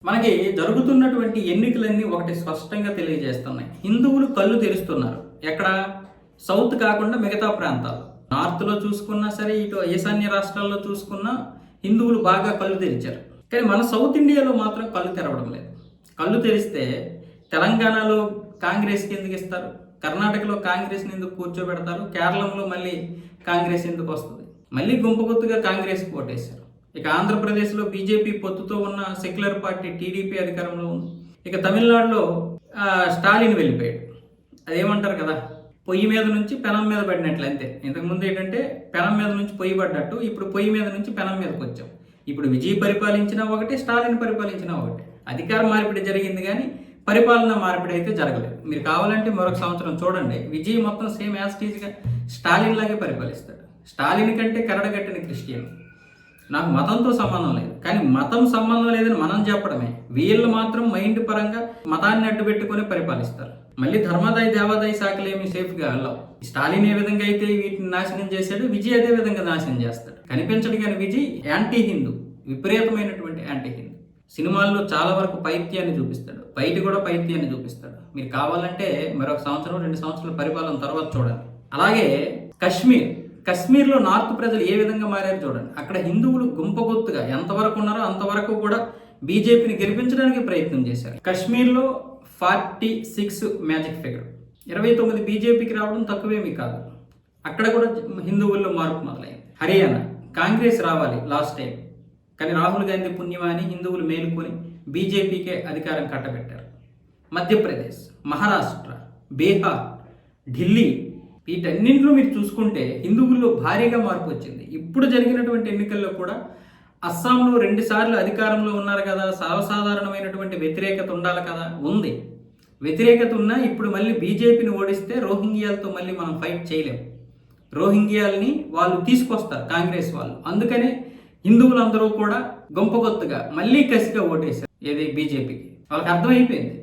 మనకి జరుగుతున్నటువంటి ఎన్నికలన్నీ ఒకటి స్పష్టంగా తెలియజేస్తున్నాయి. హిందువులు కళ్ళు తెరుస్తున్నారు. ఎక్కడ? సౌత్ కాకుండా మిగతా ప్రాంతాలు. నార్త్లో చూసుకున్నా సరే, ఇటు ఈశాన్య రాష్ట్రాల్లో చూసుకున్నా హిందువులు బాగా కళ్ళు తెరిచారు. కానీ మన సౌత్ ఇండియాలో మాత్రం కళ్ళు తెరవడం లేదు. కళ్ళు తెరిస్తే తెలంగాణలో కాంగ్రెస్కి ఎందుకు ఇస్తారు? కర్ణాటకలో కాంగ్రెస్ని ఎందుకు కూర్చోబెడతారు? కేరళంలో మళ్ళీ కాంగ్రెస్ ఎందుకు వస్తుంది? మళ్ళీ గుంపుగుత్తుగా కాంగ్రెస్కి ఓటేశారు. ఇక ఆంధ్రప్రదేశ్లో బీజేపీ పొత్తుతో ఉన్న సెక్యులర్ పార్టీ టీడీపీ అధికారంలో ఉంది. ఇక తమిళనాడులో స్టాలిన్ వెళ్ళిపోయాడు. అదేమంటారు కదా, పొయ్యి మీద నుంచి పెనం మీద పడినట్లు అంతే. ఇంతకుముందు ఏంటంటే పెనం మీద నుంచి పొయ్యి పడ్డట్టు, ఇప్పుడు పొయ్యి మీద నుంచి పెనం మీదకి వచ్చాం. ఇప్పుడు విజయ్ పరిపాలించిన ఒకటి, స్టాలిన్ పరిపాలించిన ఒకటి. అధికార మార్పిడి జరిగింది కానీ పరిపాలన మార్పిడి అయితే జరగలేదు. మీరు కావాలంటే మరొక సంవత్సరం చూడండి, విజయ్ మొత్తం సేమ్ యాస్టీజ్గా స్టాలిన్ లాగే పరిపాలిస్తాడు. స్టాలిన్ కంటే కరడగట్టిన క్రిస్టియన్. నాకు మతంతో సంబంధం లేదు, కానీ మతం సంబంధం లేదని మనం చెప్పడమే. వీళ్ళు మాత్రం మైండ్ పరంగా మతాన్ని అడ్డు పెట్టుకొని పరిపాలిస్తారు. మళ్ళీ ధర్మాదాయ దేవాదాయ శాఖలు ఏమి సేఫ్గా వెళ్ళవు. స్టాలిన్ ఏ విధంగా అయితే వీటిని నాశనం చేశాడు, విజయ్ అదే విధంగా నాశనం చేస్తాడు. కనిపించడు కానీ విజయ్ యాంటీ హిందూ, విపరీతమైనటువంటి యాంటీ హిందూ. సినిమాల్లో చాలా వరకు పైత్యాన్ని చూపిస్తాడు, బయట కూడా పైత్యాన్ని చూపిస్తాడు. మీరు కావాలంటే మరొక సంవత్సరం 2 సంవత్సరాల పరిపాలన తర్వాత చూడండి. అలాగే కశ్మీర్లో నార్త్ ప్రజలు ఏ విధంగా మారారు చూడండి. అక్కడ హిందువులు గుంపగొత్తుగా ఎంతవరకు ఉన్నారో అంతవరకు కూడా బీజేపీని గెలిపించడానికి ప్రయత్నం చేశారు. కశ్మీర్లో 46 మ్యాజిక్ ఫిగర్, 29 బీజేపీకి రావడం తక్కువేమీ కాదు. అక్కడ కూడా హిందువుల్లో మార్పు మొదలైంది. హర్యానా కాంగ్రెస్ రావాలి లాస్ట్ టైం, కానీ రాహుల్ గాంధీ పుణ్యమాని హిందువులు మేలుకొని బీజేపీకే అధికారం కట్టబెట్టారు. మధ్యప్రదేశ్, మహారాష్ట్ర, బీహార్, ఢిల్లీ, వీటన్నింటిలో మీరు చూసుకుంటే హిందువుల్లో భారీగా మార్పు వచ్చింది. ఇప్పుడు జరిగినటువంటి ఎన్నికల్లో కూడా అస్సాంలో 2 సార్లు అధికారంలో ఉన్నారు కదా, సర్వసాధారణమైనటువంటి వ్యతిరేకత ఉండాలి కదా, ఉంది. వ్యతిరేకత ఉన్నా ఇప్పుడు మళ్ళీ బీజేపీని ఓడిస్తే రోహింగ్యాలతో మళ్ళీ మనం ఫైట్ చేయలేము. రోహింగ్యాలని వాళ్ళు తీసుకొస్తారు కాంగ్రెస్ వాళ్ళు. అందుకనే హిందువులందరూ కూడా గుంపగొత్తుగా మళ్ళీ కసిగా ఓటేశారు ఏది బీజేపీకి. వాళ్ళకి అర్థమైపోయింది,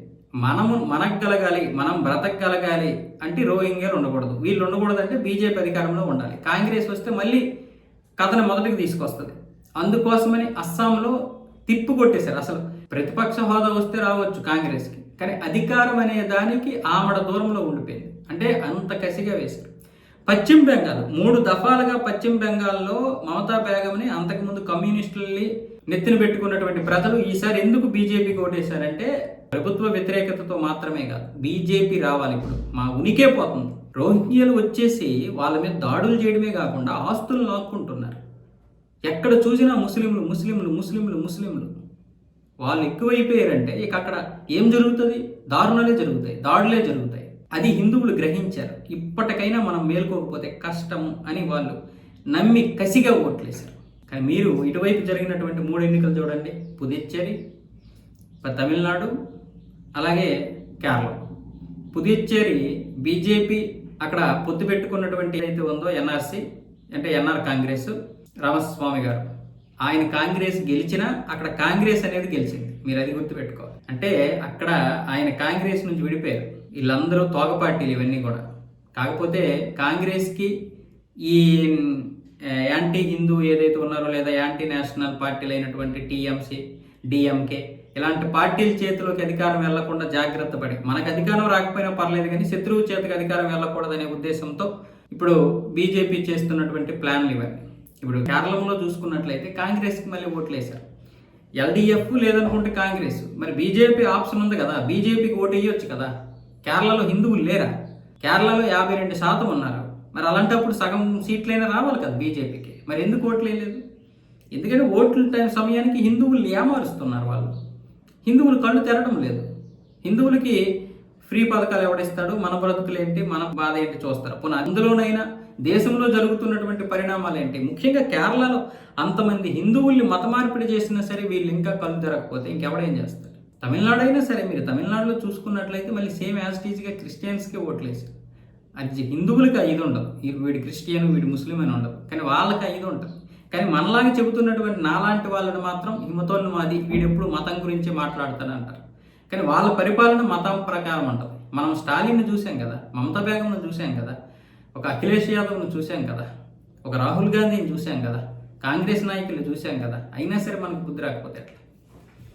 మనకు కలగాలి, మనం బ్రతకగలగాలి అంటే రోహింగ్యాలు ఉండకూడదు, వీళ్ళు ఉండకూడదు అంటే బీజేపీ అధికారంలో ఉండాలి. కాంగ్రెస్ వస్తే మళ్ళీ కథను మొదటికి తీసుకొస్తుంది. అందుకోసమని అస్సాంలో తిప్పు కొట్టేశారు. అసలు ప్రతిపక్ష హోదా వస్తే రావచ్చు కాంగ్రెస్కి, కానీ అధికారం అనే దానికి ఆమడ దూరంలో ఉండిపోయింది. అంటే అంత కసిగా వేశారు. పశ్చిమ బెంగాల్ 3 దఫాలుగా పశ్చిమ బెంగాల్లో మమతా బేగంని అంతకుముందు కమ్యూనిస్టుల్ని నెత్తిన పెట్టుకున్నటువంటి ప్రజలు ఈసారి ఎందుకు బీజేపీకి ఓటేశారంటే ప్రభుత్వ వ్యతిరేకతతో మాత్రమే కాదు, బీజేపీ రావాలి, ఇప్పుడు మా ఉనికే పోతుంది. రోహింగ్యాలు వచ్చేసి వాళ్ళ మీద దాడులు చేయడమే కాకుండా ఆస్తులు లాక్కుంటున్నారు. ఎక్కడ చూసినా ముస్లింలు ముస్లింలు ముస్లింలు ముస్లింలు వాళ్ళు ఎక్కువైపోయారంటే ఇక అక్కడ ఏం జరుగుతుంది? దారుణాలే జరుగుతాయి, దాడులే జరుగుతాయి. అది హిందువులు గ్రహించారు. ఇప్పటికైనా మనం మేల్కోకపోతే కష్టం అని వాళ్ళు నమ్మి కసిగా ఓట్లేశారు. కానీ మీరు ఇటువైపు జరిగినటువంటి 3 ఎన్నికలు చూడండి, పుదుచ్చేరి, తమిళనాడు, అలాగే కేరళ. పుదుచ్చేరి బీజేపీ అక్కడ పొత్తు పెట్టుకున్నటువంటి అయితే ఉందో ఎన్ఆర్సీ అంటే ఎన్ఆర్ కాంగ్రెస్, రామస్వామి గారు ఆయన కాంగ్రెస్ గెలిచినా అక్కడ కాంగ్రెస్ అనేది గెలిచింది. మీరు అది గుర్తుపెట్టుకోవాలి. అంటే అక్కడ ఆయన కాంగ్రెస్ నుంచి విడిపోయారు. వీళ్ళందరూ తోక పార్టీలు ఇవన్నీ కూడా. కాకపోతే కాంగ్రెస్కి ఈ యాంటీ హిందూ ఏదైతే ఉన్నారో లేదా యాంటీ నేషనల్ పార్టీలు అయినటువంటి టీఎంసీ, డిఎంకే ఇలాంటి పార్టీల చేతిలోకి అధికారం వెళ్లకుండా జాగ్రత్త పడి, మనకు అధికారం రాకపోయినా పర్లేదు కానీ శత్రువు చేతికి అధికారం వెళ్ళకూడదనే ఉద్దేశంతో ఇప్పుడు బీజేపీ చేస్తున్నటువంటి ప్లాన్లు ఇవన్నీ. ఇప్పుడు కేరళంలో చూసుకున్నట్లయితే కాంగ్రెస్కి మళ్ళీ ఓట్లేశారు. ఎల్డీఎఫ్ లేదనుకుంటే కాంగ్రెస్, మరి బీజేపీ ఆప్షన్ ఉంది కదా, బీజేపీకి ఓటు వేయొచ్చు కదా. కేరళలో హిందువులు లేరా? కేరళలో 52% ఉన్నారు. మరి అలాంటప్పుడు సగం సీట్లైనా రావాలి కదా బీజేపీకి. మరి ఎందుకు ఓట్లు వేయలేదు? ఎందుకంటే ఓట్ల సమయానికి హిందువులు ఏమారుస్తున్నారు. వాళ్ళు హిందువులు కళ్ళు తెరడం లేదు. హిందువులకి ఫ్రీ పథకాలు ఎవడిస్తాడు, మన బ్రతుకులు ఏంటి, మన బాధ ఏంటి చూస్తారు. పోనీ అందులోనైనా దేశంలో జరుగుతున్నటువంటి పరిణామాలు ఏంటి? ముఖ్యంగా కేరళలో అంతమంది హిందువుల్ని మత మార్పిడి చేసినా సరే వీళ్ళు ఇంకా కళ్ళు తెరకపోతే ఇంకెవడేం చేస్తారు? తమిళనాడు అయినా సరే, మీరు తమిళనాడులో చూసుకున్నట్లయితే మళ్ళీ సేమ్ యాస్టీజ్గా క్రిస్టియన్స్కే ఓట్లేసారు. అది హిందువులకి ఇది ఉండదు, వీడి క్రిస్టియన్ వీడి ముస్లిం అని ఉండదు, కానీ వాళ్ళకి ఇది ఉంటుంది. కానీ మనలాగా చెబుతున్నటువంటి నాలాంటి వాళ్ళని మాత్రం హిమతోన్మాది, వీడెప్పుడు మతం గురించి మాట్లాడతానంటారు. కానీ వాళ్ళ పరిపాలన మతం ప్రకారం ఉంటుంది. మనం స్టాలిన్ని చూసాం కదా, మమతా బేగంను చూసాం కదా, ఒక అఖిలేష్ యాదవ్ను చూసాం కదా, ఒక రాహుల్ గాంధీని చూసాం కదా, కాంగ్రెస్ నాయకులు చూసాం కదా. అయినా సరే మనకు బుద్ధి రాకపోతే ఎట్లా?